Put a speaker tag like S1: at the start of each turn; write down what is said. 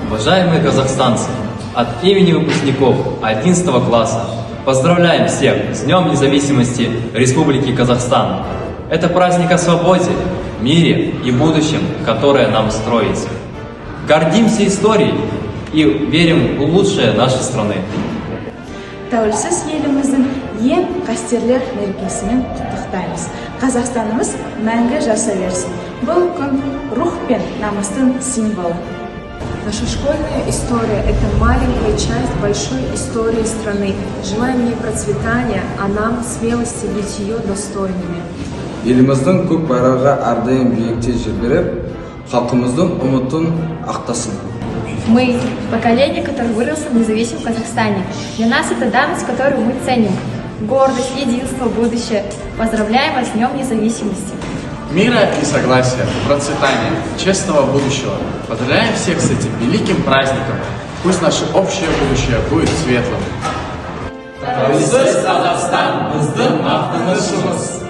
S1: Уважаемые казахстанцы, от имени выпускников 11 класса поздравляем всех с Днем независимости Республики Казахстан. Это праздник о свободе, мире и будущем, которое нам строить. Гордимся историей и верим в лучшее нашей страны.
S2: Тәуелсіз еліміздің ең қастерлі мерекесімен құттықтаймыз. Қазақстанымыз мәңгі жаса берсін. Бұл күн рух пен намыстың символы.
S3: Наша школьная история – это маленькая часть большой истории страны. Желаем ей процветания, а нам смелости быть ее достойными.
S4: Еліміздің көк байрағы әрдайым биікте желбіреп, халқымыздың үмітін ақтасын.
S5: Мы – поколение, которое выросло в независимом Казахстане. Для нас это данность, которую мы ценим. Гордость, единство, будущее. Поздравляем вас с Днем независимости.
S6: Мира и согласия, процветания, честного будущего. Поздравляем всех с этим великим праздником. Пусть наше общее будущее будет светлым.
S1: Тәуелсіз Қазақстан біздің мақтанышымыз.